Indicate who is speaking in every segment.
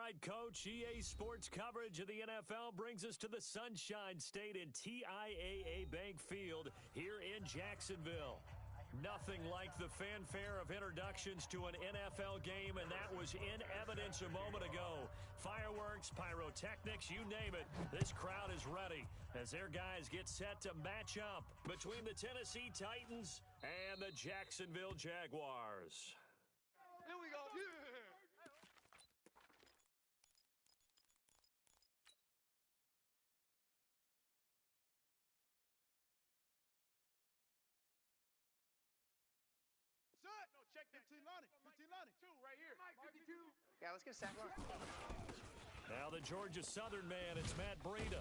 Speaker 1: right, Coach. EA Sports coverage of the NFL brings us to the Sunshine State in TIAA Bank Field here in Jacksonville. Nothing like the fanfare of introductions to an NFL game, and that was in evidence a moment ago. Fireworks, pyrotechnics, you name it. This crowd is ready as their guys get set to match up between the Tennessee Titans and the Jacksonville Jaguars.
Speaker 2: Here we go. No, check 15 Lonnie. 15 Lonnie. Two right here. Mike 52.
Speaker 3: Yeah, let's get a sack line.
Speaker 1: Now the Georgia Southern man, it's Matt Breida.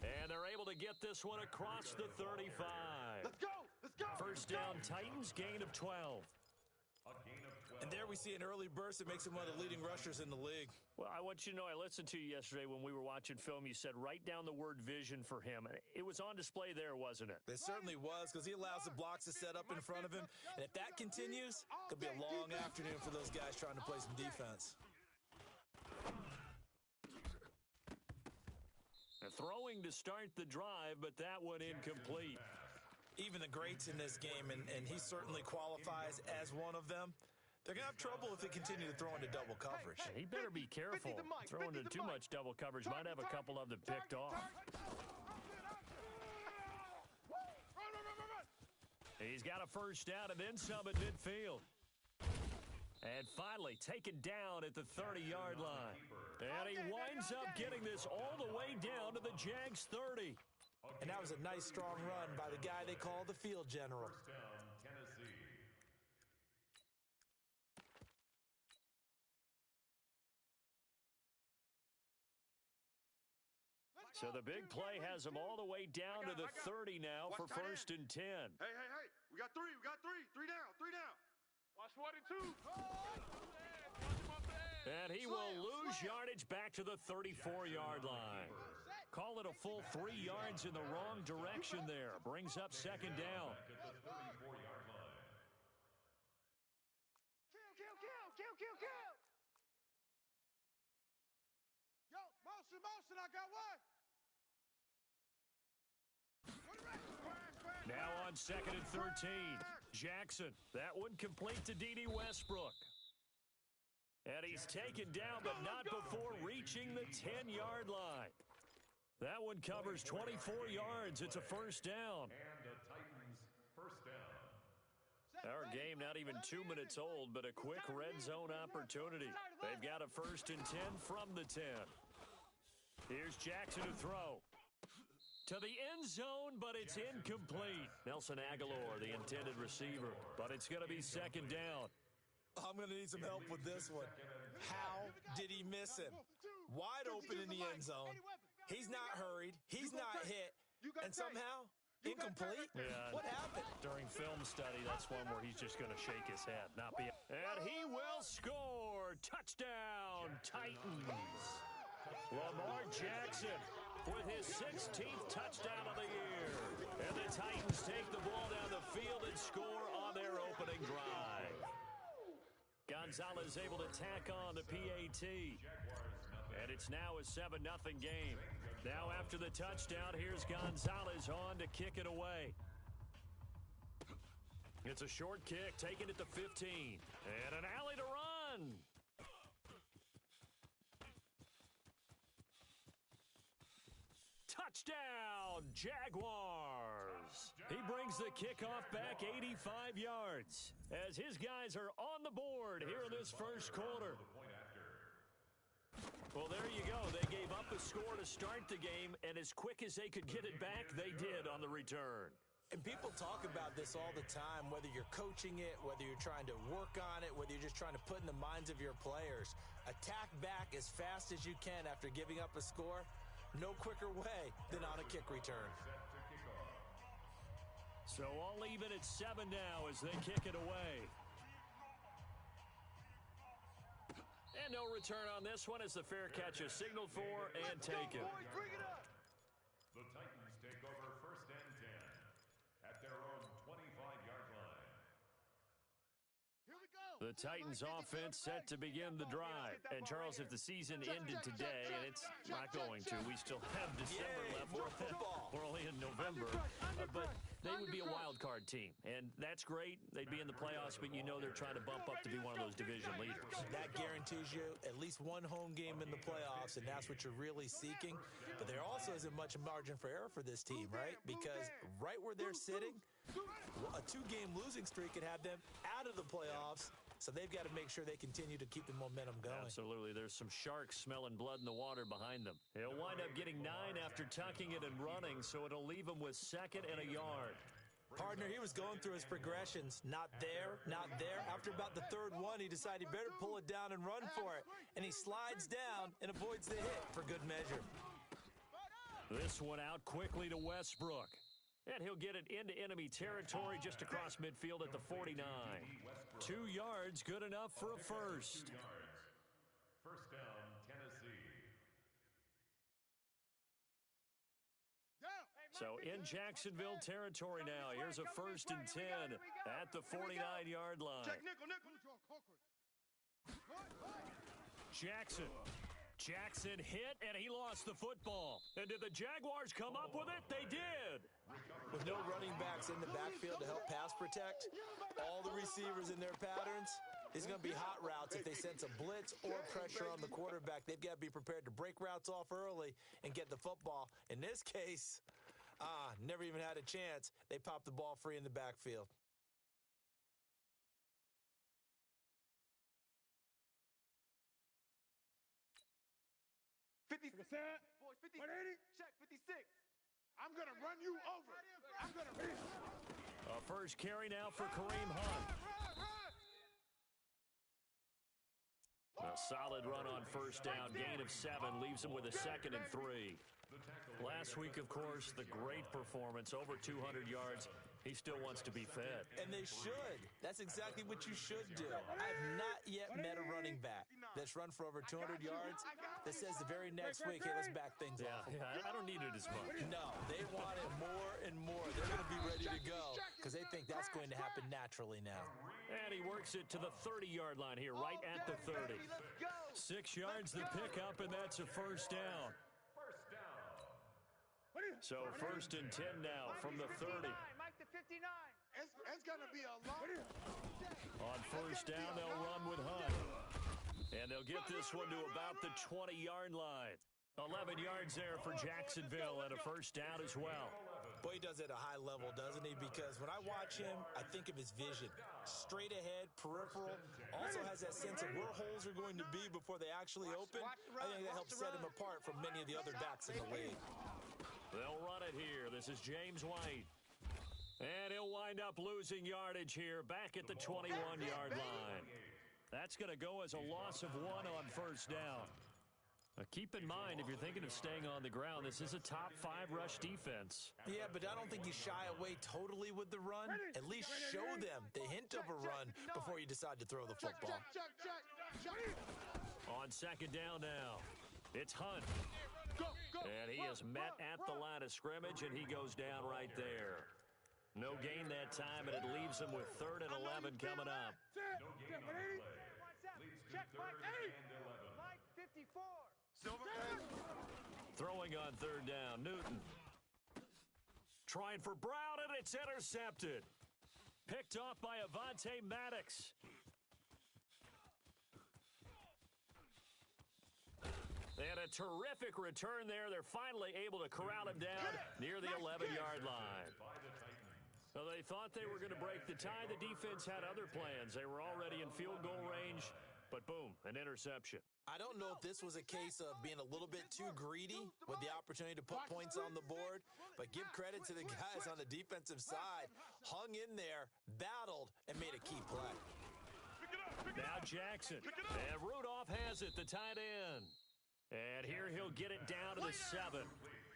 Speaker 1: And they're able to get this one across the 35.
Speaker 2: Let's go. Let's go.
Speaker 1: First down Titans, gain of 12.
Speaker 4: And there we see an early burst that makes him one of the leading rushers in the league.
Speaker 1: Well, I want you to know, I listened to you yesterday when we were watching film. You said write down the word vision for him. It was on display there, wasn't it?
Speaker 4: It certainly was, because he allows the blocks to set up in front of him. And if that continues, it could be a long afternoon for those guys trying to play some defense.
Speaker 1: Throwing to start the drive, but that one incomplete.
Speaker 4: Even the greats in this game, and he certainly qualifies as one of them, they're going to have trouble if they continue to throw into double coverage.
Speaker 1: He better be careful. Throwing into too much double coverage might have a couple of them picked off. He's got a first down and then some at midfield. And finally taken down at the 30-yard line. And he winds up getting this all the way down to the Jags 30.
Speaker 4: And that was a nice, strong run by the guy they call the field general.
Speaker 1: So the big play has him all the way down to the 30 now for first and 10.
Speaker 2: Hey. We got three. Three down. Watch 1 and 2.
Speaker 1: And he will lose yardage back to the 34-yard line. Call it a full 3 yards in the wrong direction there. Brings up second down.
Speaker 2: Kill. Yo, motion, I got one.
Speaker 1: Now on second and 13. Jackson, that one complete to D.D. Westbrook. And he's taken down, but not before reaching the 10-yard line. That one covers 24 yards. It's a first down.
Speaker 5: And the Titans first down.
Speaker 1: Our game not even 2 minutes old, but a quick red zone opportunity. They've got a first and 10 from the 10. Here's Jackson to throw. To the end zone, but it's incomplete. Nelson Aguilar, the intended receiver, but it's going to be second down.
Speaker 4: I'm going to need some help with this one. How did he miss him? Wide open in the end zone. He's not hurried. He's not hit. And somehow, incomplete?
Speaker 1: Yeah.
Speaker 4: What happened?
Speaker 1: During film study, that's one where he's just going to shake his head. And he will score. Touchdown, Titans. Lamar Jackson with his 16th touchdown of the year. And the Titans take the ball down the field and score on their opening drive. Gonzalez able to tack on the PAT. And it's now a 7-0 game. Now after the touchdown, here's Gonzalez on to kick it away. It's a short kick, taken at the 15. And an alley to run. Touchdown, Jaguars. He brings the kickoff back 85 yards as his guys are on the board here in this first quarter. Well, there you go. They gave up a score to start the game, and as quick as they could get it back, they did on the return.
Speaker 4: And people talk about this all the time, whether you're coaching it, whether you're trying to work on it, whether you're just trying to put in the minds of your players. Attack back as fast as you can after giving up a score. No quicker way than on a kick return.
Speaker 1: So all even at 7 now as they kick it away. And no return on this one as the fair catch is signaled for and taken.
Speaker 5: The Titans take over first and 10 at their own 25-yard line.
Speaker 2: Here we go.
Speaker 1: The Titans offense set to begin the drive. And, Charles, if the season ended today, and it's not going to, we still have December left. We're only in November. But they would be a wild card team. And that's great. They'd be in the playoffs, but you know they're trying to bump up to be one of those division leaders.
Speaker 4: That guarantees you at least one home game in the playoffs, and that's what you're really seeking. But there also isn't much margin for error for this team, right? Because right where they're sitting, a two-game losing streak could have them out of the playoffs. So they've got to make sure they continue to keep the momentum going.
Speaker 1: Absolutely. There's some sharks smelling blood in the water behind them. He'll wind up getting 9 after tucking it and running, so it'll leave him with 2nd and a yard.
Speaker 4: Partner, he was going through his progressions. Not there, not there. After about the 3rd one, he decided he better pull it down and run for it. And he slides down and avoids the hit for good measure.
Speaker 1: This one out quickly to Westbrook. And he'll get it into enemy territory just across midfield at the 49. 2 yards, good enough for a first.
Speaker 5: First down, Tennessee.
Speaker 1: So in Jacksonville territory now. Here's a 1st and 10 at the 49-yard line.
Speaker 2: Check nickel.
Speaker 1: Jackson hit, and he lost the football. And did the Jaguars come up with it? They did.
Speaker 4: With no running backs in the backfield to help pass protect, all the receivers in their patterns, it's going to be hot routes if they sense a blitz or pressure on the quarterback. They've got to be prepared to break routes off early and get the football. In this case, never even had a chance. They popped the ball free in the backfield.
Speaker 2: Boys, 50. Check 56. I'm going to run you over. I'm going to run you.
Speaker 1: A first carry now for Kareem Hunt. A solid run on first down. Gain of 7 leaves him with a 2nd and 3. Last week, of course, the great performance, over 200 yards. He still wants to be fed.
Speaker 4: And they should. That's exactly what you should do. I have not yet met a running back that's run for over 200 yards that says the very next week, hey, let's back things off.
Speaker 1: Yeah, I don't need it as much.
Speaker 4: No, they want it more and more. They're going to be ready to go because they think that's going to happen naturally now.
Speaker 1: And he works it to the 30-yard line here, right at the 30. 6 yards the pickup, and that's a first down. So 1st and 10 now from the 30.
Speaker 2: It's going to be a long.
Speaker 1: On first down, they'll run with Hunt. And they'll get this one to about the 20-yard line. 11 yards there for Jacksonville and a first down as well.
Speaker 4: Boy, he does it at a high level, doesn't he? Because when I watch him, I think of his vision. Straight ahead, peripheral. Also has that sense of where holes are going to be before they actually open. I think that helps set him apart from many of the other backs in the league.
Speaker 1: They'll run it here. This is James White. And he'll wind up losing yardage here back at the 21-yard line. That's going to go as a loss of 1 on first down. Now keep in mind, if you're thinking of staying on the ground, this is a top 5 rush defense.
Speaker 4: Yeah, but I don't think you shy away totally with the run. At least show them the hint of a run before you decide to throw the football.
Speaker 1: On second down now, it's Hunt. And he is met at the line of scrimmage, and he goes down right there. No gain that time, and it leaves him with 3rd and 11 coming up.
Speaker 5: No gain on the play. Leads to 3rd and 11.
Speaker 2: Mike 54.
Speaker 1: Throwing on 3rd down, Newton. Trying for Brown, and it's intercepted. Picked off by Avonte Maddox. And a terrific return there. They're finally able to corral him down near the 11-yard line. So they thought they were going to break the tie. The defense had other plans. They were already in field goal range, but boom, an interception.
Speaker 4: I don't know if this was a case of being a little bit too greedy with the opportunity to put points on the board, but give credit to the guys on the defensive side. Hung in there, battled, and made a key play.
Speaker 1: Now Jackson. And Rudolph has it, the tight end. And here he'll get it down to the 7.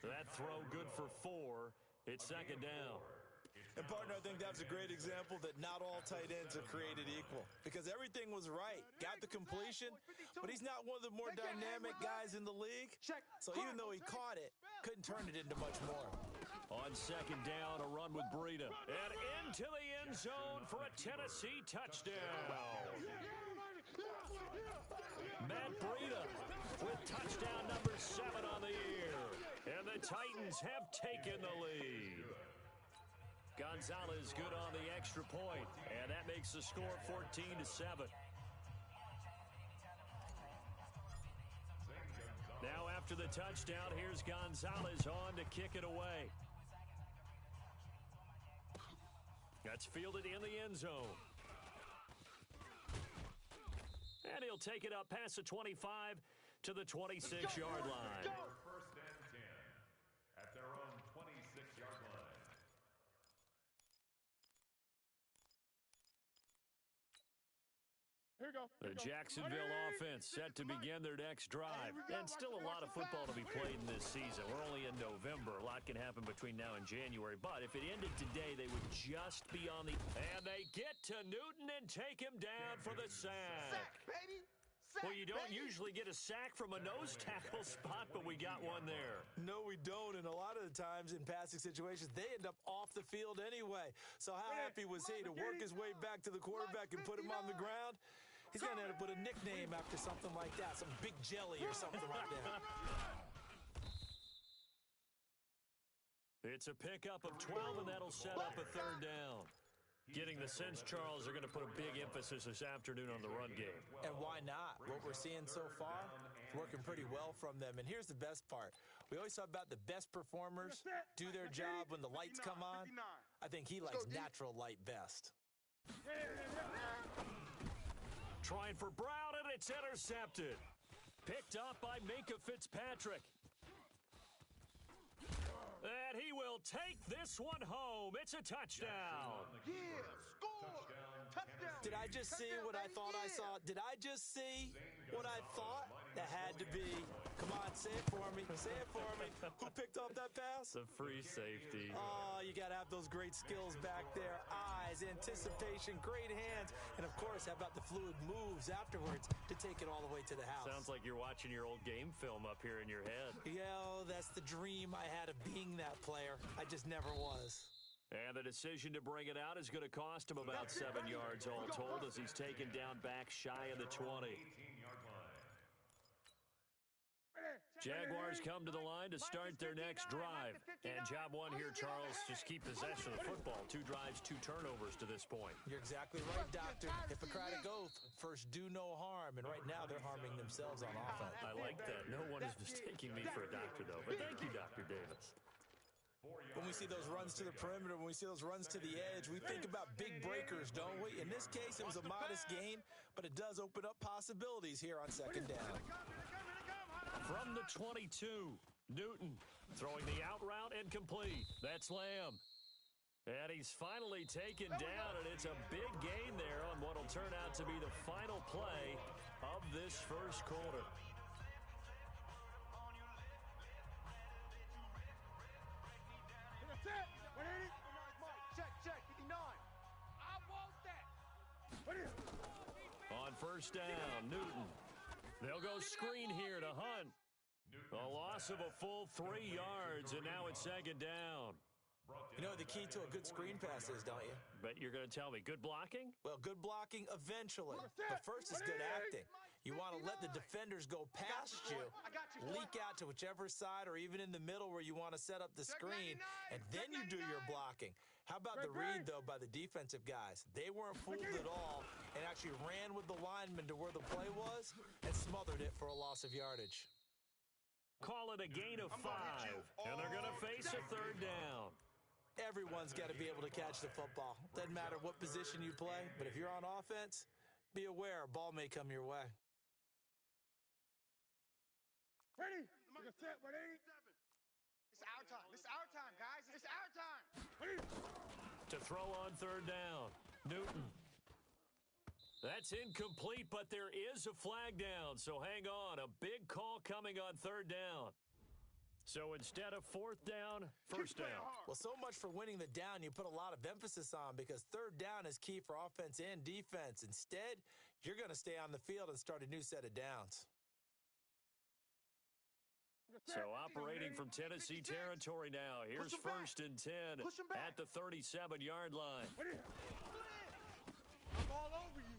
Speaker 1: That throw good for 4. It's second down.
Speaker 4: And, partner, I think that's a great example that not all tight ends are created equal because everything was right. Got the completion, but he's not one of the more dynamic guys in the league. So even though he caught it, couldn't turn it into much more.
Speaker 1: On second down, a run with Breida. And into the end zone for a Tennessee touchdown. Matt Breida with touchdown number 7 on the year. And the Titans have taken the lead. Gonzalez good on the extra point, and that makes the score 14-7. Now after the touchdown, here's Gonzalez on to kick it away. That's fielded in the end zone. And he'll take it up past the 25 to the 26-yard line.
Speaker 5: First and 10 at their own 26-yard line.
Speaker 2: Here we go.
Speaker 1: The Jacksonville offense set to begin their next drive. And still a lot of football to be played in this season. We're only in November. A lot can happen between now and January. But if it ended today, they would just be on the... And they get to Newton and take him down for the sack.
Speaker 2: Baby.
Speaker 1: Well, you don't usually get a sack from a nose tackle spot, but we got one there.
Speaker 4: No, we don't. And a lot of the times in passing situations, they end up off the field anyway. So how happy was he to work his way back to the quarterback and put him on the ground? He's going to end up with a nickname after something like that, some big jelly or something like that.
Speaker 1: It's a pickup of 12, and that'll set up a third down. Getting the sense Charles are going to put a big emphasis this afternoon on the run game.
Speaker 4: And why not? What we're seeing so far, it's working pretty well from them. And here's the best part. We always talk about the best performers do their job when the lights come on. I think he likes natural light best.
Speaker 1: Trying for Brown, and it's intercepted. Picked up by Minka Fitzpatrick. And he will take this one home. It's a touchdown.
Speaker 2: Yeah, score. Touchdown.
Speaker 4: Did I just see what I thought I saw? Did I just see what I thought? That had to be. Come on, say it for me. Say it for me. Who picked up that pass?
Speaker 1: The free safety.
Speaker 4: Oh, you got to have those great skills back there. Eyes, anticipation, great hands. And, of course, how about the fluid moves afterwards to take it all the way to the house?
Speaker 1: Sounds like you're watching your old game film up here in your head.
Speaker 4: Yeah, that's the dream I had of being that player. I just never was.
Speaker 1: And the decision to bring it out is going to cost him about 7 yards all told as he's taken down back shy of the 20. Jaguars come to the line to start their next drive. And job one here, Charles, just keep possession of the football. 2 drives, 2 turnovers to this point.
Speaker 4: You're exactly right, Doctor. Hippocratic oath. First, do no harm. And right now, they're harming themselves on offense.
Speaker 1: I like that. No one is mistaking me for a doctor, though. But thank you, Dr. Davis.
Speaker 4: When we see those runs to the perimeter, when we see those runs to the edge, we think about big breakers, don't we? In this case, it was a modest gain, but it does open up possibilities here on second down.
Speaker 1: From the 22, Newton throwing the out route and complete. That's Lamb. And he's finally taken down, and it's a big gain there on what will turn out to be the final play of this first quarter.
Speaker 2: Check, 59. I want that.
Speaker 1: On first down, Newton. They'll go screen here to Hunt. A loss of a full 3 yards, and now it's second down.
Speaker 4: You know what the key to a good screen pass is, don't you?
Speaker 1: But you're going to tell me, good blocking?
Speaker 4: Well, good blocking eventually. But first is good acting. You want to let the defenders go past you, leak out to whichever side or even in the middle where you want to set up the screen, and then you do your blocking. How about the read, though, by the defensive guys? They weren't fooled at all and actually ran with the lineman to where the play was and smothered it for a loss of yardage.
Speaker 1: Call it a gain of 5, and they're going to face a third down.
Speaker 4: Everyone's got to be able to catch the football. Doesn't matter what position you play, but if you're on offense, be aware a ball may come your way.
Speaker 2: Ready? Set, ready? It's our time. It's our time, guys. It's our time. Ready?
Speaker 1: To throw on third down, Newton. That's incomplete, but there is a flag down, so hang on. A big call coming on third down. So instead of fourth down, first down.
Speaker 4: Well, so much for winning the down you put a lot of emphasis on because third down is key for offense and defense. Instead, you're going to stay on the field and start a new set of downs.
Speaker 1: So operating from Tennessee territory now. Here's 1st and 10 at the 37-yard line.
Speaker 2: I'm all over you.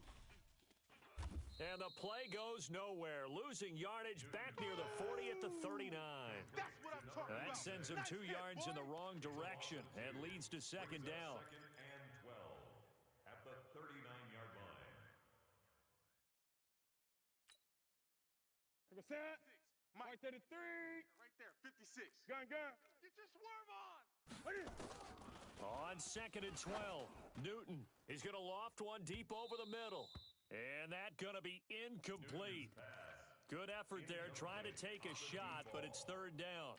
Speaker 1: And the play goes nowhere. Losing yardage back near the 40 at the 39.
Speaker 2: That's what I'm talking about.
Speaker 1: That sends him 2 yards in the wrong direction and leads to 2nd down.
Speaker 5: 2nd and 12 at the 39-yard line.
Speaker 2: Like I said, Mike 33. Right there, 56. Gun. Get your swerve on.
Speaker 1: On 2nd and 12, Newton is going to loft one deep over the middle. And that's going to be incomplete. Good effort there trying to take a shot, but it's 3rd down.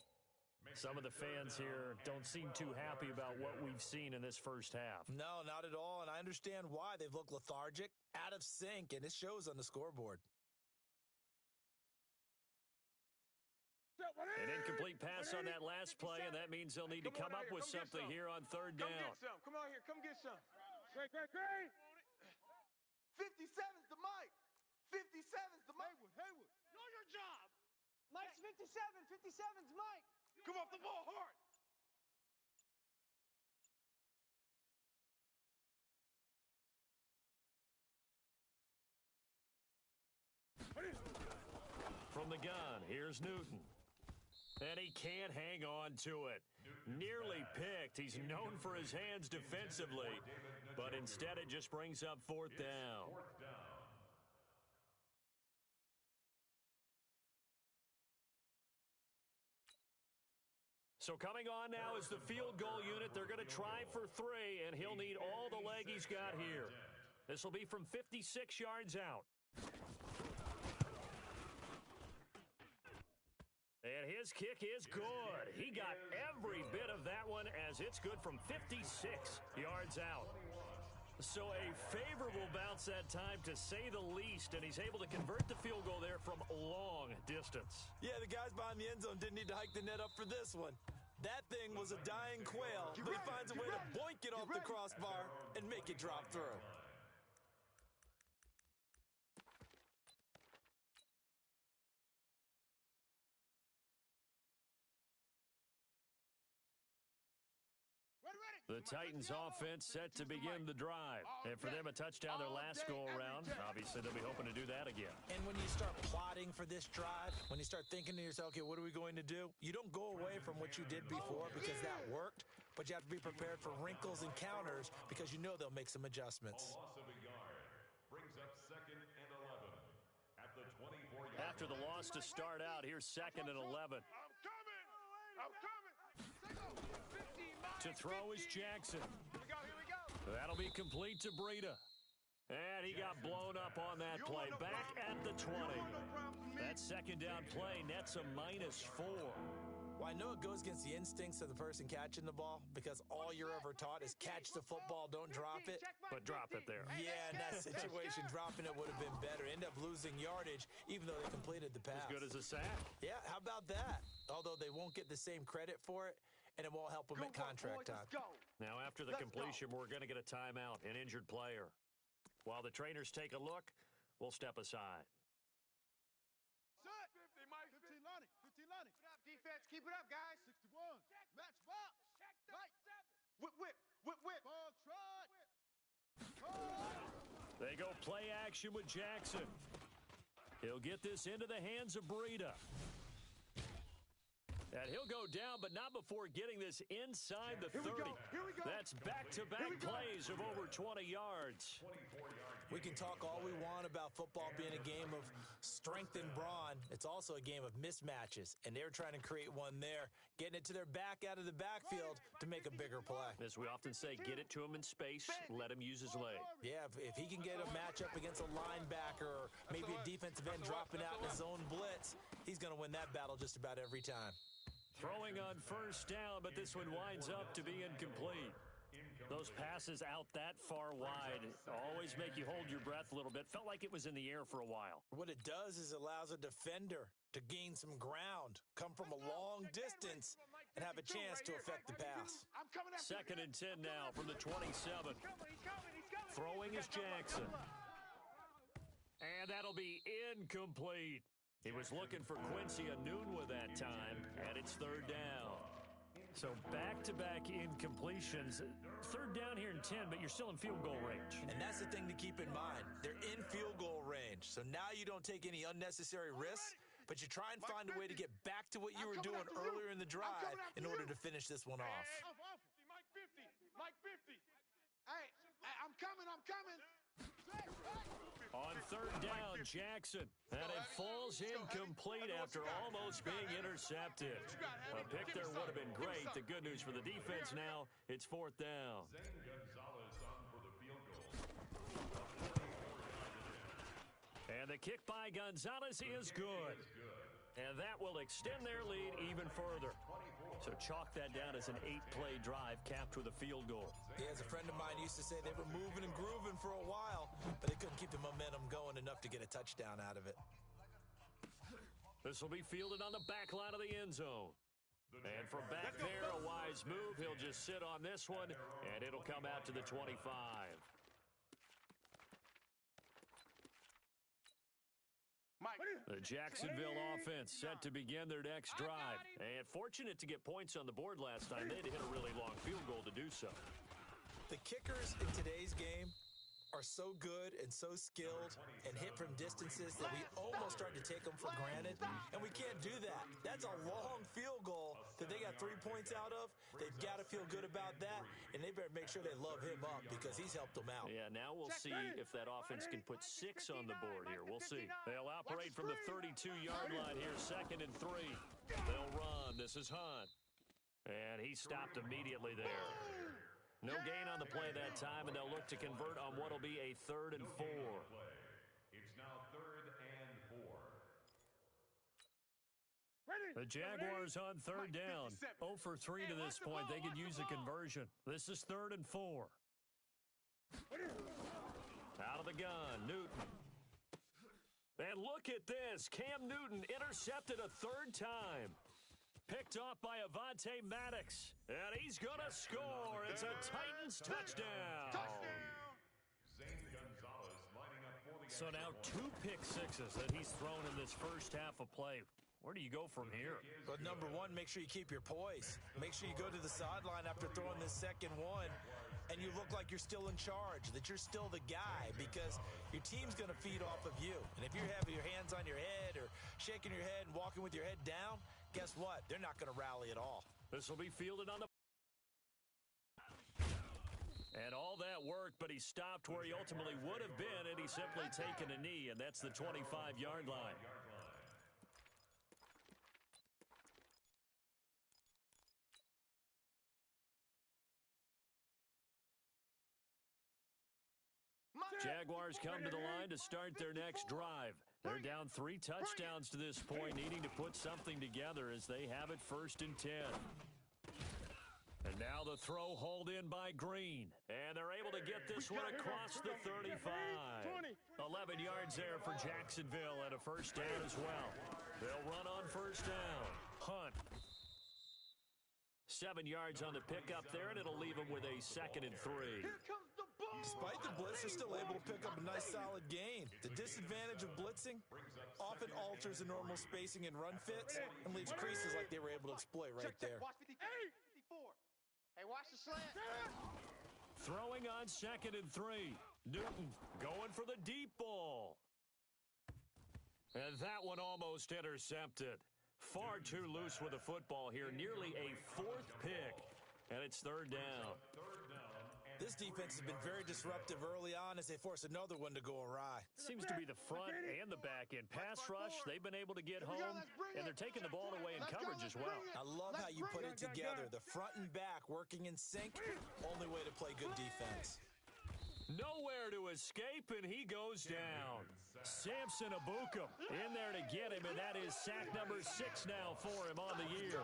Speaker 1: Some of the fans here don't seem too happy about what we've seen in this first half.
Speaker 4: No, not at all, and I understand why. They've looked lethargic, out of sync, and it shows on the scoreboard.
Speaker 1: An incomplete pass on that last play, and that means they'll need to come up with something here on 3rd down.
Speaker 2: Come get some. Come on here. Come get some. Great. 57's the Mike. 57's the Mike. Haywood. Know your job. Mike's 57. 57's Mike. Come off the ball hard.
Speaker 1: From the gun, here's Newton. And he can't hang on to it. Nearly picked. He's known for his hands defensively, but instead it just brings up 4th down.
Speaker 5: 4th down.
Speaker 1: So coming on now is the field goal unit. They're going to try for 3, and he'll need all the leg he's got here. This will be from 56 yards out. And his kick is good. He got every bit of that one as it's good from 56 yards out. So a favorable bounce that time, to say the least, and he's able to convert the field goal there from long distance.
Speaker 4: Yeah, the guys behind the end zone didn't need to hike the net up for this one. That thing was a dying quail, but he finds a way to boink it off the crossbar and make it drop through.
Speaker 1: The Titans offense set to begin the drive. And for them, a touchdown their last go-around. Obviously, they'll be hoping to do that again.
Speaker 4: And when you start plotting for this drive, when you start thinking to yourself, okay, what are we going to do? You don't go away from what you did before because that worked, but you have to be prepared for wrinkles and counters because you know they'll make some adjustments.
Speaker 5: A loss of a yard brings up 2nd and 11 at the 24-yard
Speaker 1: After the loss to start out, here's 2nd and 11.
Speaker 2: I'm coming.
Speaker 1: To throw is Jackson.
Speaker 2: Here we go.
Speaker 1: That'll be complete to Breida. And he got blown up on that play. Back at the 20. That 2nd down play nets a -4.
Speaker 4: Well, I know it goes against the instincts of the person catching the ball because all you're ever taught is catch the football, don't drop it.
Speaker 1: But drop it there.
Speaker 4: Yeah, in that situation, dropping it would have been better. End up losing yardage, even though they completed the pass.
Speaker 1: As good as a sack.
Speaker 4: Yeah, how about that? Although they won't get the same credit for it, and it won't help them at contract time.
Speaker 1: Now, after the completion, we're going to get a timeout, an injured player. While the trainers take a look, we'll step aside.
Speaker 2: Set. 50, Mike. 15, Lonnie. Keep it up, defense. Keep it up, guys. 61. Match box. Mike. Whip. Ball trot.
Speaker 1: They go play action with Jackson. He'll get this into the hands of Breida. And he'll go down, but not before getting this inside the 30.
Speaker 2: Here we go.
Speaker 1: That's back-to-back plays of over 20 yards.
Speaker 4: We can talk all we want about football being a game of strength and brawn. It's also a game of mismatches, and they're trying to create one there, getting it to their back out of the backfield to make a bigger play.
Speaker 1: As we often say, get it to him in space, let him use his leg.
Speaker 4: Yeah, if he can get a matchup against a linebacker or maybe a defensive end dropping out in his own blitz, he's going to win that battle just about every time.
Speaker 1: Throwing on 1st down, but this one winds up to be incomplete. Those passes out that far wide always make you hold your breath a little bit. Felt like it was in the air for a while.
Speaker 4: What it does is it allows a defender to gain some ground, come from a long distance, and have a chance to affect the pass.
Speaker 1: 2nd and 10 now from the 27. Throwing is Jackson. And that'll be incomplete. He was looking for Quincy Enunwa that time, and it's third down. So back-to-back incompletions. Third down here in 10, but you're still in field goal range.
Speaker 4: And that's the thing to keep in mind. They're in field goal range. So now you don't take any unnecessary risks, but you try and find a way to get back to what you were doing earlier in the drive in order to finish this one off.
Speaker 2: Mike 50. Mike 50. Hey, I'm coming.
Speaker 1: On third down, Jackson. And it falls incomplete after almost being intercepted. A pick there would have been great. The good news for the defense now, it's fourth down.
Speaker 5: Zane Gonzalez on for the field goal.
Speaker 1: And the kick by Gonzalez is good. And that will extend their lead even further. So chalk that down as an 8-play drive capped with a field goal.
Speaker 4: Yeah, as a friend of mine used to say, they were moving and grooving for a while, but they couldn't keep the momentum going enough to get a touchdown out of it.
Speaker 1: This will be fielded on the back line of the end zone. And from back there, a wise move. He'll just sit on this one, and it'll come out to the 25. The Jacksonville offense set to begin their next drive. And fortunate to get points on the board last time. They had to hit a really long field goal to do so.
Speaker 4: The kickers in today's game are so good and so skilled and hit from distances that we almost start to take them for granted, and we can't do that. That's a long field goal that they got 3 points out of. They've got to feel good about that, and they better make sure they love him up because he's helped them out.
Speaker 1: Yeah, now we'll see if that offense can put 6 on the board here. We'll see. They'll operate from the 32-yard line here, 2nd and 3. They'll run. This is Hunt. And he stopped immediately there. No gain on the play that time, and they'll look to convert on what will be a 3rd and 4.
Speaker 5: It's now 3rd and 4.
Speaker 1: The Jaguars on third down. 0 for 3 to this point. They could use a conversion. This is 3rd and 4. Out of the gun, Newton. And look at this. Cam Newton intercepted a 3rd time. Picked off by Avonte Maddox. And he's going to score. It's a Titans touchdown.
Speaker 5: Zane Gonzalez lining up for the
Speaker 1: So now 2 pick sixes that he's thrown in this first half of play. Where do you go from here?
Speaker 4: But number one, make sure you keep your poise. Make sure you go to the sideline after throwing this second one, and you look like you're still in charge, that you're still the guy, because your team's going to feed off of you. And if you're having your hands on your head or shaking your head and walking with your head down, guess what? They're not going to rally at all.
Speaker 1: This will be fielded on the... And all that worked, but he stopped where he ultimately would have been, and he's simply taken a knee, and that's the 25-yard line. Jaguars come to the line to start their next drive. They're down 3 touchdowns to this point, needing to put something together as they have it 1st and 10. And now the throw hauled in by Green. And they're able to get this one across the 35. 11 yards there for Jacksonville and a 1st down as well. They'll run on 1st down. Hunt. 7 yards on the pickup there, and it'll leave them with a 2nd and 3.
Speaker 4: Despite the blitz, they're still able to pick up a nice solid gain. The disadvantage of blitzing often alters the normal spacing and run fits and leaves creases like they were able to exploit right there.
Speaker 2: Watch 54. Hey, watch the slant.
Speaker 1: Throwing on 2nd and 3. Newton going for the deep ball. And that one almost intercepted. Far too loose with the football here. Nearly a 4th pick. And it's 3rd down.
Speaker 4: This defense has been very disruptive early on as they force another one to go awry.
Speaker 1: Seems to be the front and the back end. Pass rush, they've been able to get home, and they're taking the ball away in coverage as well.
Speaker 4: I love how you put it together. The front and back working in sync. Only way to play good defense.
Speaker 1: Nowhere to escape, and he goes down. Samson Abukum in there to get him, and that is sack number 6 now for him on the year.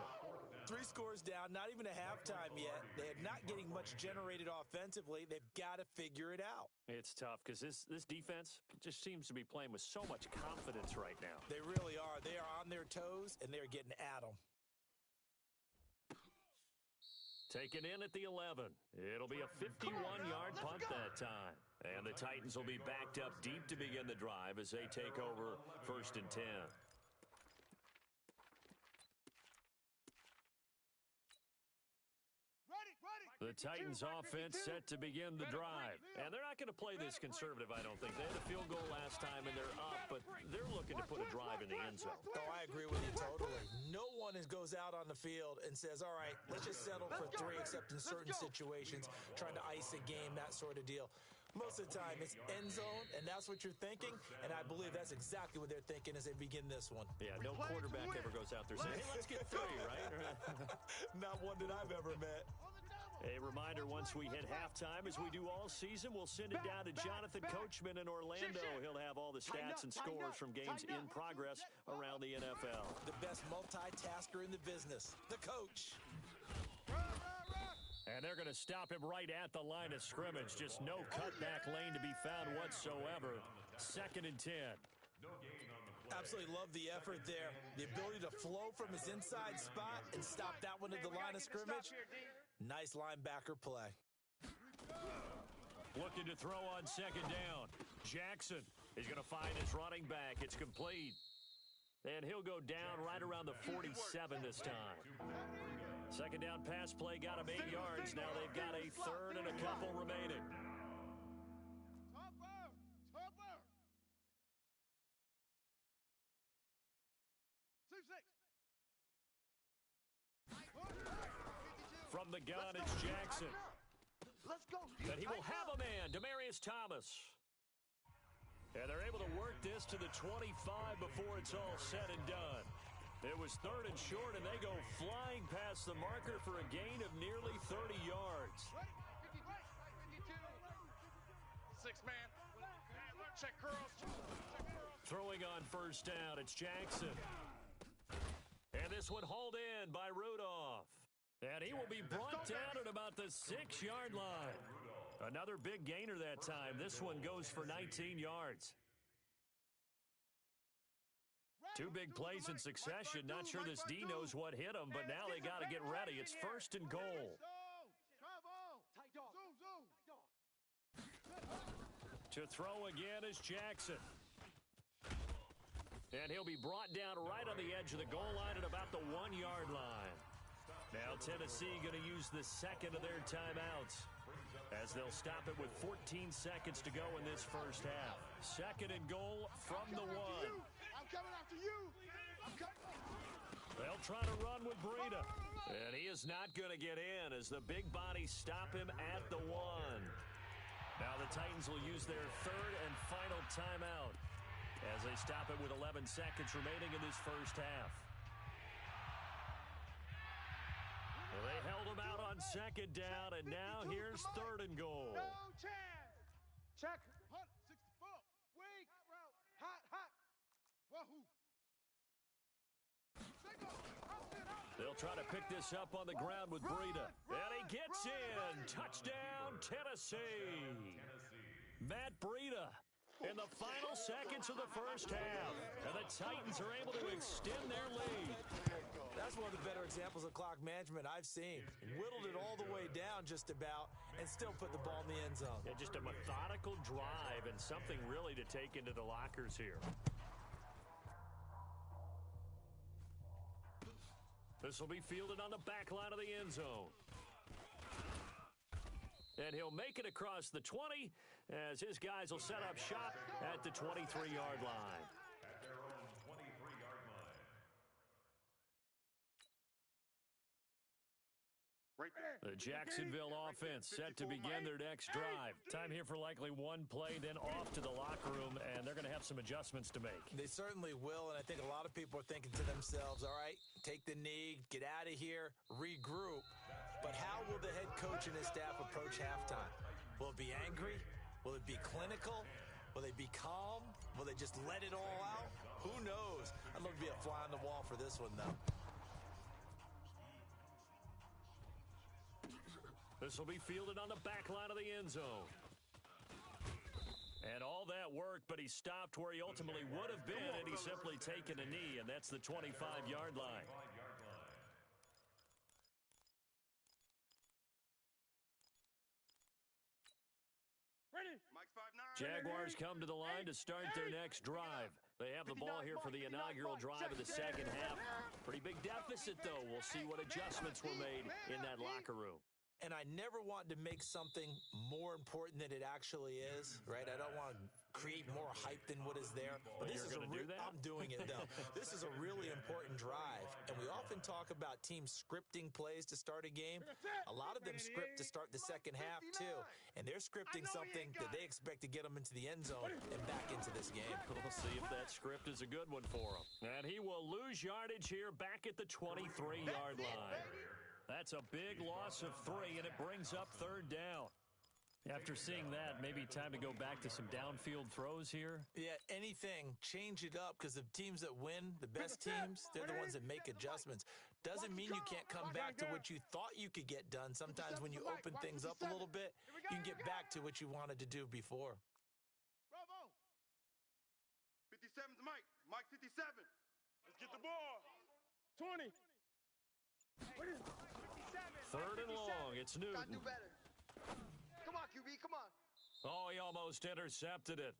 Speaker 4: 3 scores down, not even a halftime yet. They are not getting much generated offensively. They've got to figure it out.
Speaker 1: It's tough because this defense just seems to be playing with so much confidence right now.
Speaker 4: They really are. They are on their toes, and they're getting at them.
Speaker 1: Taken in at the 11. It'll be a 51-yard punt that time. And the Titans will be backed up deep to begin the drive as they take over 1st and 10. The Titans offense set to begin the drive. And they're not going to play this conservative, I don't think. They had a field goal last time, and they're up, but they're looking to put a drive in the end zone.
Speaker 4: Oh, I agree with you totally. No one goes out on the field and says, all right, let's just settle for 3, except in certain situations, trying to ice a game, that sort of deal. Most of the time, it's end zone, and that's what you're thinking, and I believe that's exactly what they're thinking as they begin this one.
Speaker 1: Yeah, no quarterback ever goes out there saying, hey, let's get 3, right?
Speaker 4: Not one that I've ever met.
Speaker 1: A reminder, once we hit halftime, as we do all season, we'll send it down to Jonathan Coachman in Orlando. He'll have all the stats and scores from games in progress around the NFL.
Speaker 4: The best multitasker in the business, the coach.
Speaker 1: And they're going to stop him right at the line of scrimmage. Just no cutback lane to be found whatsoever. 2nd and 10.
Speaker 4: Absolutely love the effort there. The ability to flow from his inside spot and stop that one at the line of scrimmage. Nice linebacker play.
Speaker 1: Looking to throw on 2nd down. Jackson is going to find his running back. It's complete. And he'll go down right around the 47 this time. 2nd down pass play got him 8 yards. Now they've got a 3rd and a couple remaining. From the gun, it's Jackson. And he will have a man, Demaryius Thomas. And they're able to work this to the 25 before it's all said and done. It was 3rd and short, and they go flying past the marker for a gain of nearly 30 yards.
Speaker 2: 6-man. Check curls.
Speaker 1: Throwing on 1st down, it's Jackson. And this one hauled in by Rudolph. And he will be brought down at about the 6-yard line. Another big gainer that time. This one goes for 19 yards. 2 big plays in succession. Not sure this D knows what hit him, but now they got to get ready. It's 1st and goal. To throw again is Jackson. And he'll be brought down right on the edge of the goal line at about the 1-yard line. Now Tennessee going to use the 2nd of their timeouts as they'll stop it with 14 seconds to go in this first half. 2nd and goal from the 1.
Speaker 2: I'm coming after you.
Speaker 1: They'll try to run with Breida. And he is not going to get in as the big bodies stop him at the 1. Now the Titans will use their 3rd and final timeout as they stop it with 11 seconds remaining in this first half. Well, they held him out on 2nd down, and now here's 3rd and goal.
Speaker 2: No chance. Check. 64. Weak. Hot, hot. Wahoo.
Speaker 1: They'll try to pick this up on the ground with Breida. And he gets in. Touchdown, Tennessee. Matt Breida in the final seconds of the first half. And the Titans are able to extend their lead.
Speaker 4: That's one of the better examples of clock management I've seen. Whittled it all the way down just about and still put the ball in the end zone.
Speaker 1: Yeah, just a methodical drive and something really to take into the lockers here. This will be fielded on the back line of the end zone. And he'll make it across the 20 as his guys will set up shop at the 23-yard line.
Speaker 5: At their own 23-yard line.
Speaker 2: Right there.
Speaker 1: The Jacksonville offense set to begin their next drive. Time here for likely 1 play, then off to the locker room, and they're going to have some adjustments to make.
Speaker 4: They certainly will, and I think a lot of people are thinking to themselves, all right, take the knee, get out of here, regroup. But how will the head coach and his staff approach halftime? Will it be angry? Will it be clinical? Will they be calm? Will they just let it all out? Who knows? I'd love to be a fly on the wall for this one, though.
Speaker 1: This will be fielded on the back line of the end zone. And all that work, but he stopped where he ultimately would have been, and he's simply taken a knee, and that's the 25-yard line. Jaguars come to the line to start their next drive. They have the ball here for the inaugural drive of the second half. Pretty big deficit, though. We'll see what adjustments were made in that locker room.
Speaker 4: and I never want to make something more important than it actually is, right? I don't want to create more hype than what is there. But this is I'm doing it, though. This is a really important drive, and we often talk about teams scripting plays to start a game. A lot of them script to start the second half, too, and they're scripting something that they expect to get them into the end zone and back into this game.
Speaker 1: We'll see if that script is a good one for him. And he will lose yardage here back at the 23-yard line. That's a big loss of 3, and it brings up third down. After seeing that, maybe time to go back to some downfield throws here.
Speaker 4: Yeah, anything. Change it up, because the teams that win, the best teams, they're the ones that make adjustments. Doesn't mean you can't come back to what you thought you could get done. Sometimes when you open things up a little bit, you can get back to what you wanted to do before.
Speaker 2: Bravo. 57's Mike. Mike 57. Let's get the ball. 20.
Speaker 1: Third and long. It's Newton.
Speaker 3: Gotta do better. Come on, QB. Come on.
Speaker 1: Oh, he almost intercepted it.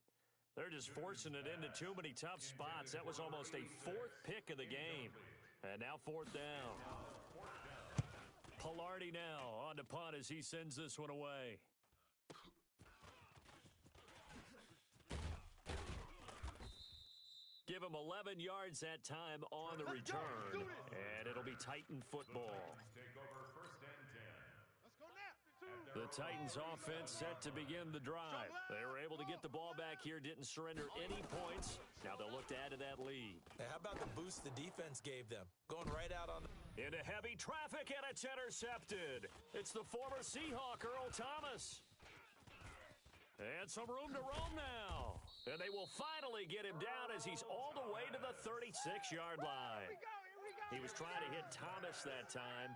Speaker 1: They're just forcing it into too many tough spots. That was almost a 4th pick of the game. And now 4th down. Pilardi now on the punt as he sends this one away. Give him 11 yards that time on the return, and it'll be Titan football. The Titans offense set to begin the drive. They were able to get the ball back here, didn't surrender any points. Now they'll look to add to that lead.
Speaker 4: Now, how about the boost the defense gave them? Going right out on the...
Speaker 1: Into heavy traffic, and it's intercepted. It's the former Seahawk, Earl Thomas. And some room to roam now. And they will finally get him down as he's all the way to the 36-yard line. He was trying to hit Thomas that time.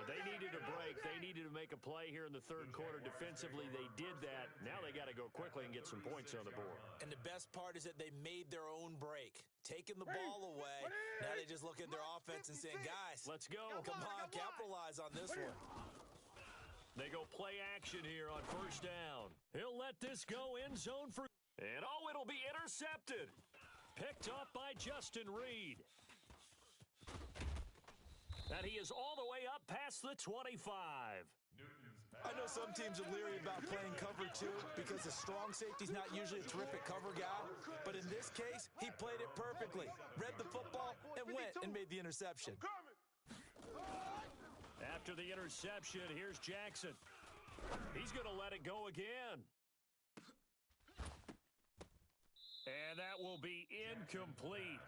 Speaker 1: They needed a break. They needed to make a play here in the third quarter. Defensively, they did that. Now they got to go quickly and get some points on the board.
Speaker 4: And the best part is that they made their own break, taking the ball away. Now they just look at their offense and saying, guys,
Speaker 1: let's go.
Speaker 4: Come on, capitalize on this one.
Speaker 1: They go play action here on first down. He'll let this go end zone for... And, oh, it'll be intercepted. Picked off by Justin Reed. And he is all the way up past the 25.
Speaker 4: I know some teams are leery about playing cover 2 because the strong safety's not usually a terrific cover guy. But in this case, he played it perfectly. Read the football and went and made the interception.
Speaker 1: After the interception, here's Jackson. He's going to let it go again. And that will be incomplete.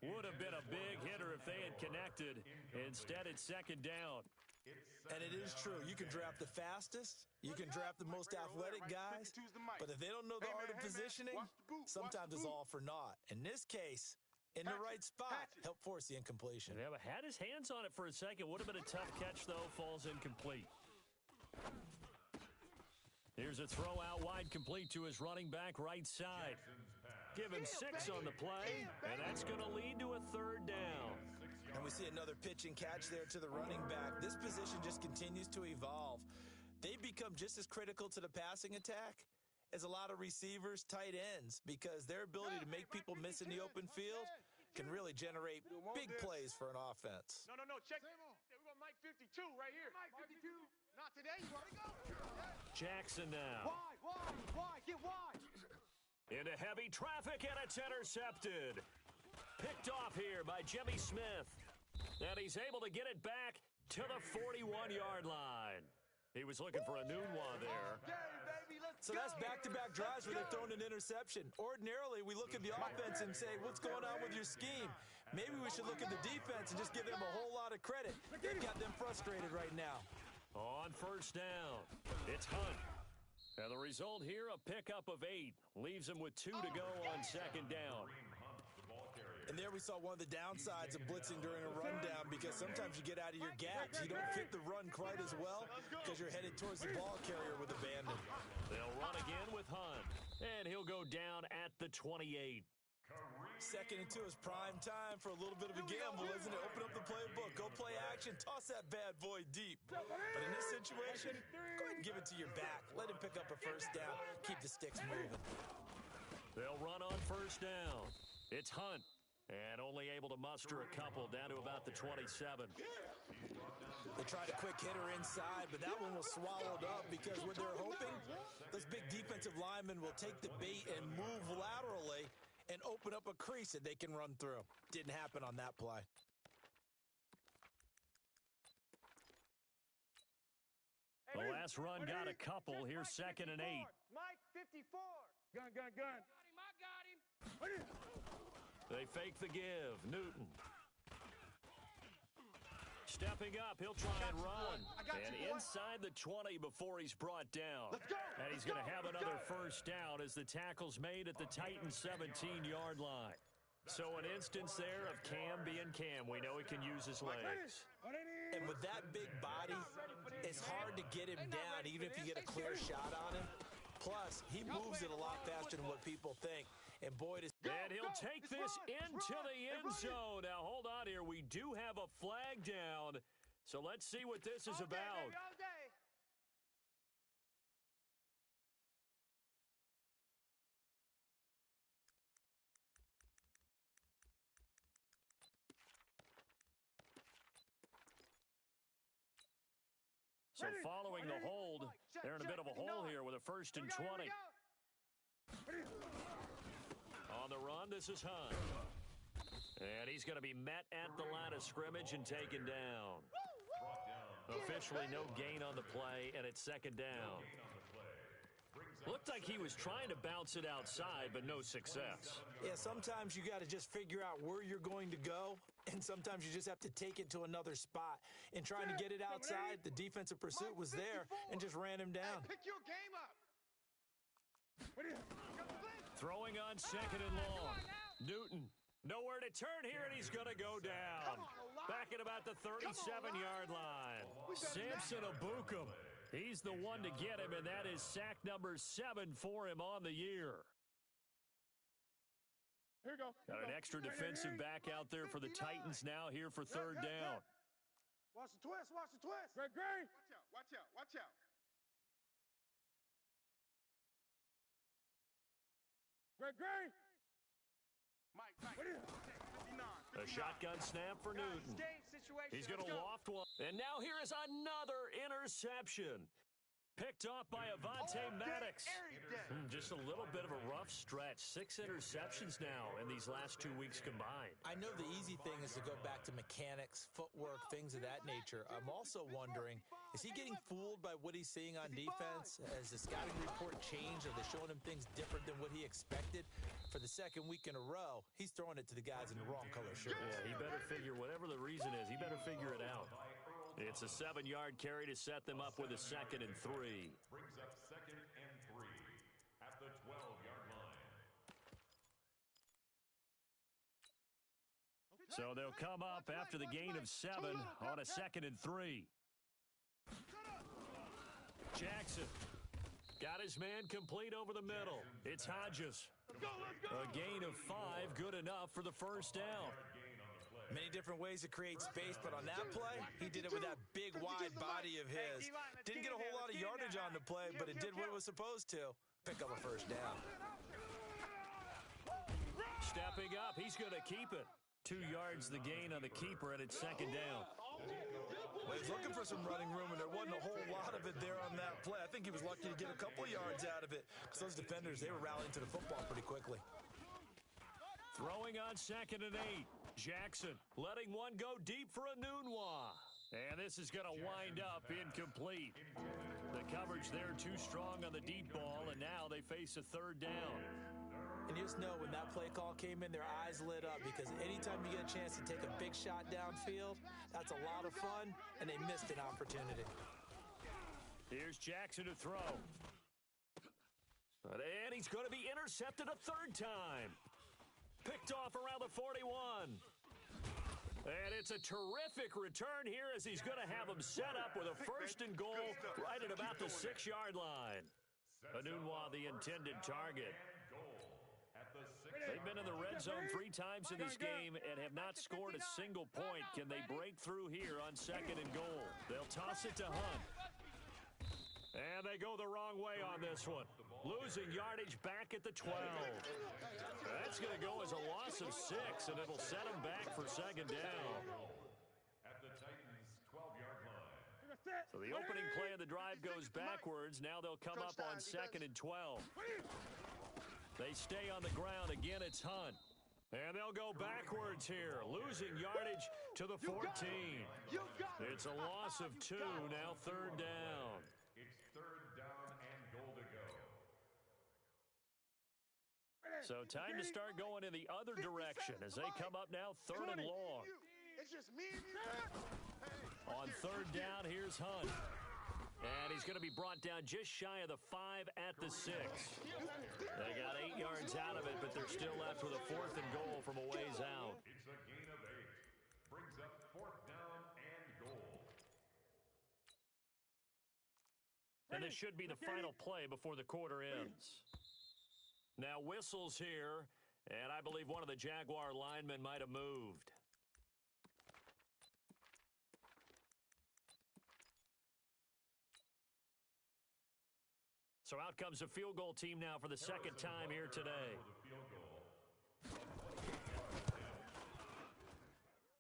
Speaker 1: Would have been a big hitter if they had connected. Instead, it's second down.
Speaker 4: And it is true. You can draft the fastest. You can draft the most athletic guys. But if they don't know the art of positioning, sometimes it's all for naught. In this case, in the right spot, help force the incompletion.
Speaker 1: Yeah, but had his hands on it for a second. Would have been a tough catch, though. Falls incomplete. Here's a throw out wide, complete to his running back right side. Give him 6 on the play, and that's going to lead to a third down.
Speaker 4: And we see another pitch and catch there to the running back. This position just continues to evolve. They become just as critical to the passing attack as a lot of receivers, tight ends, because their ability to make people miss in the open field can really generate big plays for an offense.
Speaker 2: No, check. We got Mike 52 right here. Mike 52. Not today. You want to go?
Speaker 1: Jackson now.
Speaker 3: Wide. Get wide.
Speaker 1: Into heavy traffic, and it's intercepted. Picked off here by Jimmy Smith. And he's able to get it back to the 41-yard line. He was looking for a new one there.
Speaker 4: So that's back-to-back drives where they've thrown an interception. Ordinarily, we look at the offense and say, what's going on with your scheme? Maybe we should look at the defense and just give them a whole lot of credit. They've got them frustrated right now.
Speaker 1: On first down, it's Hunt. And the result here, a pickup of 8. Leaves him with 2 to go on second down.
Speaker 4: And there we saw one of the downsides of blitzing during a rundown, because sometimes you get out of your gaps. You don't fit the run quite as well because you're headed towards the ball carrier with abandon.
Speaker 1: They'll run again with Hunt. And he'll go down at the 28.
Speaker 4: Second and 2 is prime time for a little bit of a gamble, isn't it? Open up the playbook, go play action, toss that bad boy deep. But in this situation, go ahead and give it to your back. Let him pick up a first down. Keep the sticks moving.
Speaker 1: They'll run on first down. It's Hunt. And only able to muster a couple down to about the 27.
Speaker 4: They tried a quick hitter inside, but that one was swallowed up because what they're hoping, those big defensive linemen will take the bait and move laterally and open up a crease that they can run through. Didn't happen on that play.
Speaker 1: The last run got a couple. Here's 2nd and 8.
Speaker 3: Mike, 54.
Speaker 2: Gun.
Speaker 3: I got him.
Speaker 1: They fake the give. Newton. Stepping up, he'll try and run. And inside the 20 before he's brought down.
Speaker 3: Let's go.
Speaker 1: And he's going to have another first down as the tackle's made at the Titans' 17-yard line. So an instance there of Cam being Cam. We know he can use his legs.
Speaker 4: And with that big body, it's hard to get him down, even if you get a clear shot on him. Plus, he moves it a lot faster than what people think. And boy,
Speaker 1: and he'll take this into the end zone. Now, hold on here. We do have a flag down. So let's see what this is about.
Speaker 3: All day.
Speaker 1: So following the hold, they're in a bit of a hole here with a 1st and 20. On the run, this is Hunt. And he's going to be met at the line of scrimmage and taken down. Officially no gain on the play, and it's 2nd down. Looked like he was trying to bounce it outside, but no success.
Speaker 4: Yeah, sometimes you got to just figure out where you're going to go, and sometimes you just have to take it to another spot. In trying to get it outside, the defensive pursuit was there and just ran him down.
Speaker 3: Pick your game up.
Speaker 1: Throwing on 2nd and long. Newton, nowhere to turn here, and he's going to go down. Back at about the 37-yard line. Samson Abukum. He's the one to get him, and that is sack number 7 for him on the year.
Speaker 2: Here you go.
Speaker 1: Got an extra defensive back out there for the Titans now here for 3rd down.
Speaker 3: Watch the twist. Watch the twist.
Speaker 2: Greg.
Speaker 3: Watch out.
Speaker 2: Greg.
Speaker 3: Mike.
Speaker 1: A shotgun snap for Newton. He's going to loft one. And now here is another interception. Picked off by Avonte Maddox. Just a little bit of a rough stretch. 6 interceptions now in these last 2 weeks combined.
Speaker 4: I know the easy thing is to go back to mechanics, footwork, things of that nature. I'm also wondering, is he getting fooled by what he's seeing on defense? Has the scouting report changed? Are they showing him things different than what he expected? For the 2nd week in a row, he's throwing it to the guys in the wrong color shirts.
Speaker 1: Yeah, he better figure, whatever the reason is, he better figure it out. It's a 7-yard carry to set them up with a 2nd and 3.
Speaker 5: Brings up 2nd and 3 at the 12-yard line.
Speaker 1: So they'll come up after the gain of 7 on a 2nd and 3. Jackson got his man complete over the middle. It's Hodges. A gain of 5, good enough for the 1st down.
Speaker 4: Many different ways to create space, but on that play, he did it with that big, wide body of his. Didn't get a whole lot of yardage on the play, but it did what it was supposed to. Pick up a 1st down.
Speaker 1: Stepping up, he's going to keep it. 2 yards the gain on the keeper, and it's 2nd down.
Speaker 4: Well, he's looking for some running room, and there wasn't a whole lot of it there on that play. I think he was lucky to get a couple yards out of it, because those defenders, they were rallying to the football pretty quickly.
Speaker 1: Throwing on 2nd and 8. Jackson letting one go deep for a Nunwa. And this is going to wind up incomplete. The coverage there too strong on the deep ball, and now they face a 3rd down.
Speaker 4: And you just know when that play call came in, their eyes lit up, because anytime you get a chance to take a big shot downfield, that's a lot of fun, and they missed an opportunity.
Speaker 1: Here's Jackson to throw. And he's going to be intercepted a 3rd time. Picked off around the 41. And it's a terrific return here as he's going to have him set up with a 1st and goal right at about the 6-yard line. Anunwa, the intended target. They've been in the red zone 3 times in this game and have not scored a single point. Can they break through here on 2nd and goal? They'll toss it to Hunt. And they go the wrong way on this one. Losing yardage back at the 12. That's going to go as a loss of 6, and it'll set them back for 2nd down.
Speaker 5: At the Titans'
Speaker 1: So the opening play of the drive goes backwards. Now they'll come up on 2nd and 12. They stay on the ground. Again, it's Hunt. And they'll go backwards here, losing yardage to the 14. It's a loss of 2, now 3rd down.
Speaker 5: It's 3rd down and goal to go.
Speaker 1: So time to start going in the other direction as they come up now 3rd and long.
Speaker 3: It's just me and you.
Speaker 1: On 3rd down, here's Hunt. And he's going to be brought down just shy of the 5 at the 6. They got 8 yards out of it, but they're still left with a 4th and goal from a ways out.
Speaker 5: It's a gain of 8. Brings up 4th down and goal.
Speaker 1: And this should be the final play before the quarter ends. Now whistles here, and I believe one of the Jaguar linemen might have moved. So out comes the field goal team now for the second time here today.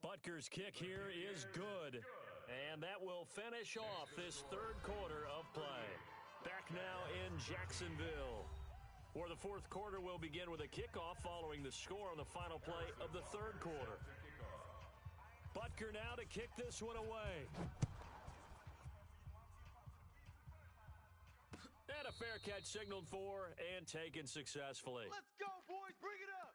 Speaker 1: Butker's kick here is good. And that will finish off this 3rd quarter of play. Back now in Jacksonville. For the 4th quarter, we'll begin with a kickoff following the score on the final play of the 3rd quarter. Butker now to kick this one away. And a fair catch signaled for and taken successfully.
Speaker 2: Let's go, boys. Bring it up.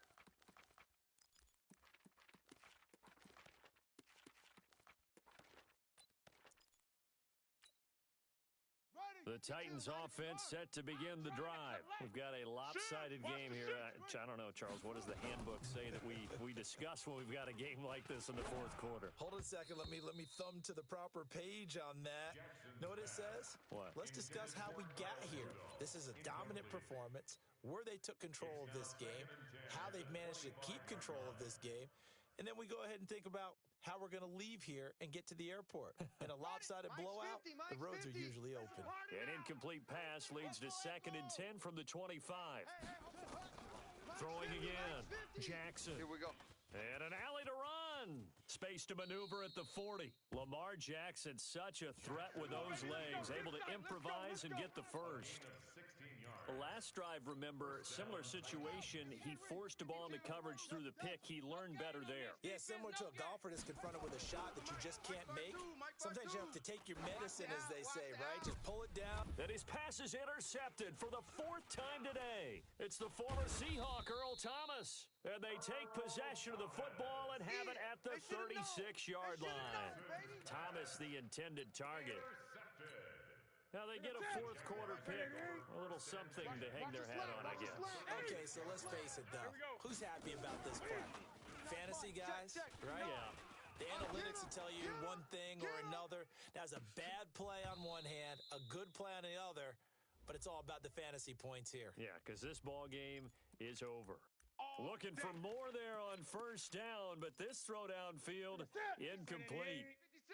Speaker 1: The Titans offense set to begin the drive. We've got a lopsided game here. I don't know, Charles, what does the handbook say that we discuss when we've got a game like this in the 4th quarter?
Speaker 4: Hold it a second. Let me thumb to the proper page on that. Know what it says?
Speaker 1: What?
Speaker 4: Let's discuss how we got here. This is a dominant performance, where they took control of this game, how they've managed to keep control of this game, and then we go ahead and think about how we're going to leave here and get to the airport. In a lopsided blowout, the roads are usually open.
Speaker 1: An incomplete pass leads to 2nd and 10 from the 25. Throwing again. Jackson.
Speaker 2: Here we go.
Speaker 1: And an alley to run. Space to maneuver at the 40. Lamar Jackson, such a threat with those legs, able to improvise and get the first. The last drive, remember, similar situation. He forced a ball into coverage through the pick. He learned better there.
Speaker 4: Yeah, similar to a golfer that's confronted with a shot that you just can't make. Sometimes you have to take your medicine, as they say, right? Just pull it down.
Speaker 1: And his pass is intercepted for the 4th time today. It's the former Seahawk, Earl Thomas. And they take possession of the football and have it at the 36-yard line. Thomas, the intended target. Now they get a 4th quarter pick. A little something to hang their hat on, I guess.
Speaker 4: Okay, so let's face it, though. Who's happy about this play? Fantasy guys, right?
Speaker 1: Yeah.
Speaker 4: The analytics will tell you one thing or another. That's a bad play on one hand, a good play on the other, but it's all about the fantasy points here.
Speaker 1: Yeah, because this ball game is over. Looking for more there on 1st down, but this throw downfield incomplete.
Speaker 2: 56.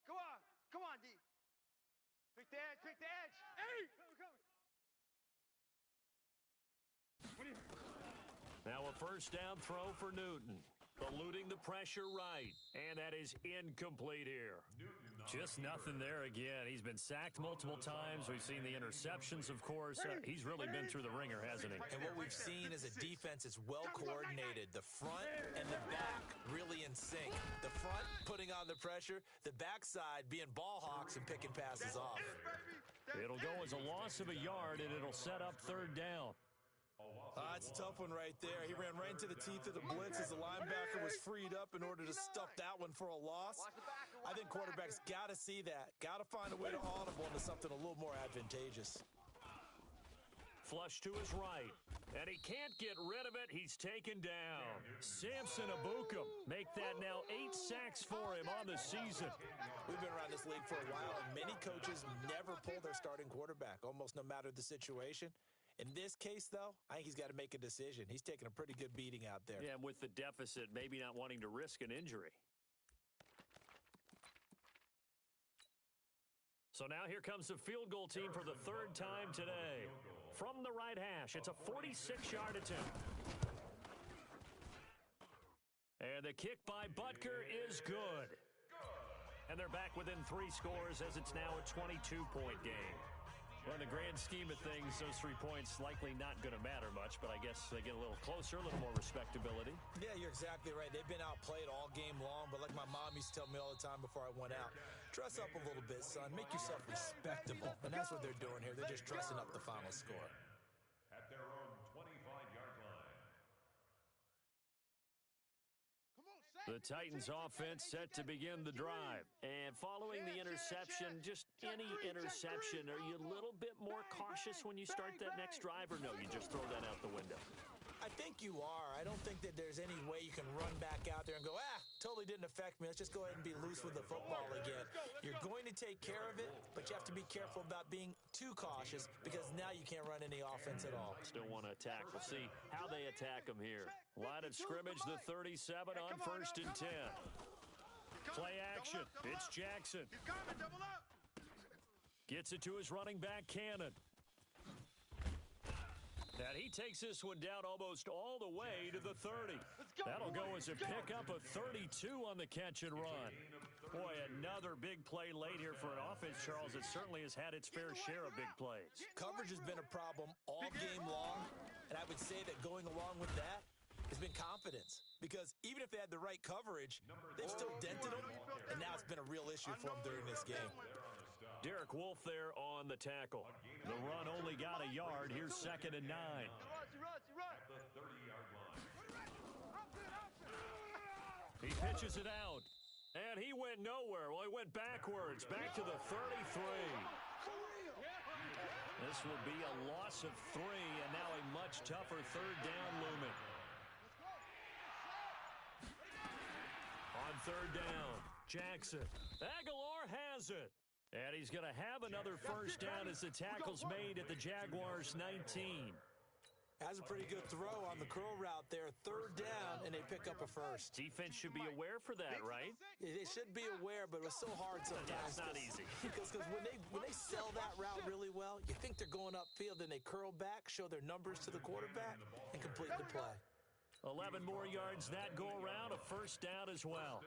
Speaker 2: Come on, D. Pick the edge, pick the edge. Hey!
Speaker 1: Now a 1st down throw for Newton. Eluding the pressure right. And that is incomplete here. Just nothing there again. He's been sacked multiple times. We've seen the interceptions, of course. He's really been through the ringer, hasn't he?
Speaker 4: And what we've seen is a defense that's well coordinated. The front and the back really in sync. The front putting on the pressure, the backside being ball hawks and picking passes off.
Speaker 1: It'll go as a loss of a yard, and it'll set up 3rd down.
Speaker 4: It's a tough one right there. He ran right into the teeth of the blitz as the linebacker was freed up in order to stuff that one for a loss. I think quarterbacks got to see that. Got to find a way to audible into something a little more advantageous.
Speaker 1: Flush to his right, and he can't get rid of it. He's taken down. Samson Abukum make that now 8 sacks for him on the season.
Speaker 4: We've been around this league for a while, and many coaches never pull their starting quarterback, almost no matter the situation. In this case, though, I think he's got to make a decision. He's taking a pretty good beating out there.
Speaker 1: Yeah, and with the deficit, maybe not wanting to risk an injury. So now here comes the field goal team for the 3rd time today. From the right hash, it's a 46-yard attempt. And the kick by Butker is good. And they're back within 3 scores as it's now a 22-point game. Well, in the grand scheme of things, those 3 points likely not going to matter much, but I guess they get a little closer, a little more respectability.
Speaker 4: Yeah, you're exactly right. They've been outplayed all game long, but like my mom used to tell me all the time before I went out, dress up a little bit, son. Make yourself respectable. And that's what they're doing here. They're just dressing up the final score.
Speaker 5: At their own 25-yard line.
Speaker 1: The Titans offense set to begin the drive. And following the interception, just any interception, are you a little bit more cautious when you start that next drive, or no, you just throw that out the window?
Speaker 4: I think you are. I don't think that there's any way you can run back out there and go, totally didn't affect me. Let's just go ahead and be loose with the football again. You're going to take care of it, but you have to be careful about being too cautious because now you can't run any offense at all.
Speaker 1: Still want to attack. We'll see how they attack them here. Line of scrimmage, the 37 on 1st and 10. Play action. It's Jackson. Gets it to his running back, Cannon. And he takes this one down almost all the way to the 30. That'll go as a pickup of 32 on the catch and run. Boy, another big play late here for an offense, Charles, that certainly has had its fair share of big plays.
Speaker 4: Coverage has been a problem all game long, and I would say that going along with that has been confidence. Because even if they had the right coverage, they've still dented them, and now it's been a real issue for them during this game.
Speaker 1: Derek Wolf there on the tackle. The run only got a yard. Here's 2nd and 9.
Speaker 5: At the 30-yard line.
Speaker 1: He pitches it out. And he went nowhere. Well, he went backwards. Back to the 33. This will be a loss of 3, and now a much tougher 3rd down looming. On 3rd down, Jackson. Aguilar has it. And he's going to have another 1st down as the tackle's made at the Jaguars' 19.
Speaker 4: Has a pretty good throw on the curl route there. 3rd down, and they pick up a 1st.
Speaker 1: Defense should be aware for that, right?
Speaker 4: They should be aware, but it was so hard sometimes.
Speaker 1: Yeah, it's not easy.
Speaker 4: Because when they sell that route really well, you think they're going upfield, then they curl back, show their numbers to the quarterback, and complete the play.
Speaker 1: 11 more yards that go around, a 1st down as well.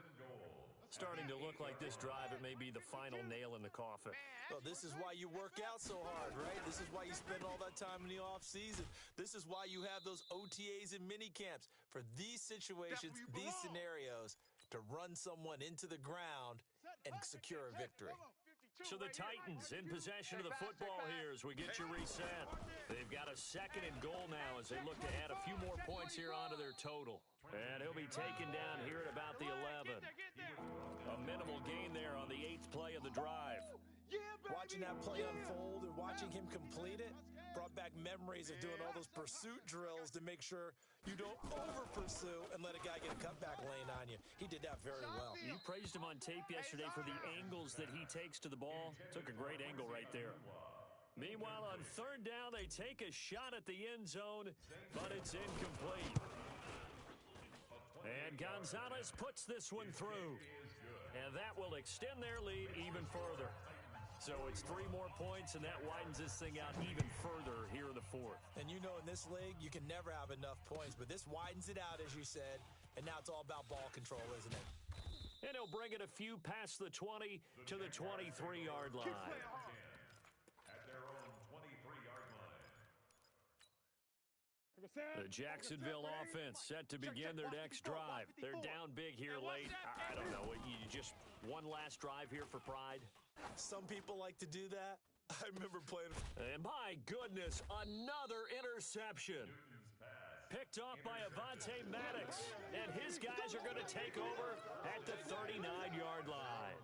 Speaker 1: Starting to look like this drive, it may be the final nail in the coffin.
Speaker 4: Well, this is why you work out so hard, right? This is why you spend all that time in the offseason. This is why you have those OTAs and mini camps for these situations, these scenarios, to run someone into the ground and secure a victory.
Speaker 1: So the Titans in possession of the football here as we get you reset. They've got a 2nd and goal now as they look to add a few more points here onto their total. And he'll be taken down here at about the 11. A minimal gain there on the 8th play of the drive.
Speaker 4: Watching that play unfold and watching him complete it brought back memories of doing all those pursuit drills to make sure you don't over-pursue and let a guy get a cutback lane on you. He did that very well.
Speaker 1: You praised him on tape yesterday for the angles that he takes to the ball. Took a great angle right there. Meanwhile, on 3rd down, they take a shot at the end zone, but it's incomplete. And Gonzalez puts this one through. And that will extend their lead even further. So it's 3 more points, and that widens this thing out even further here in the 4th.
Speaker 4: And you know in this league, you can never have enough points, but this widens it out, as you said, and now it's all about ball control, isn't it?
Speaker 1: And he'll bring it a few past the 20 to the 23-yard line.
Speaker 5: At their own 23-yard line.
Speaker 1: The Jacksonville offense set to begin their next drive. They're down big here late. I don't know. You just one last drive here for pride?
Speaker 4: Some people like to do that. I remember playing.
Speaker 1: And my goodness, another interception. Picked off by Avonte Maddox. And his guys are going to take over at the 39-yard line.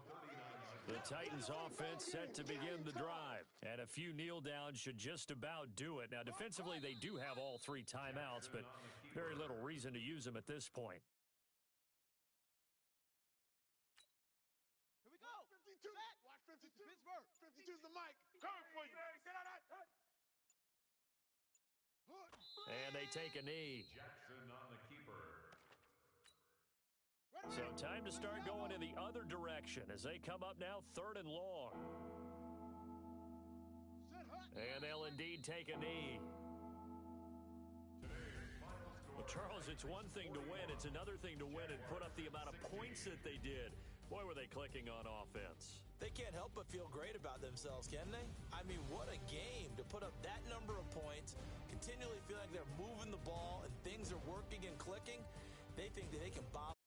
Speaker 1: The Titans offense set to begin the drive. And a few kneel downs should just about do it. Now, defensively, they do have all 3 timeouts, but very little reason to use them at this point.
Speaker 2: Here we go. 52. Watch 52. Pittsburgh. 52's the mic. Coming for you.
Speaker 1: And they take a knee.
Speaker 5: Jackson on the keeper.
Speaker 1: So time to start going in the other direction as they come up now 3rd and long. And they'll indeed take a knee. Well, Charles, it's one thing to win. It's another thing to win and put up the amount of points that they did. Boy, were they clicking on offense.
Speaker 4: They can't help but feel great about themselves, can they? I mean, what a game to put up that number of points, continually feel like they're moving the ball and things are working and clicking. They think that they can bomb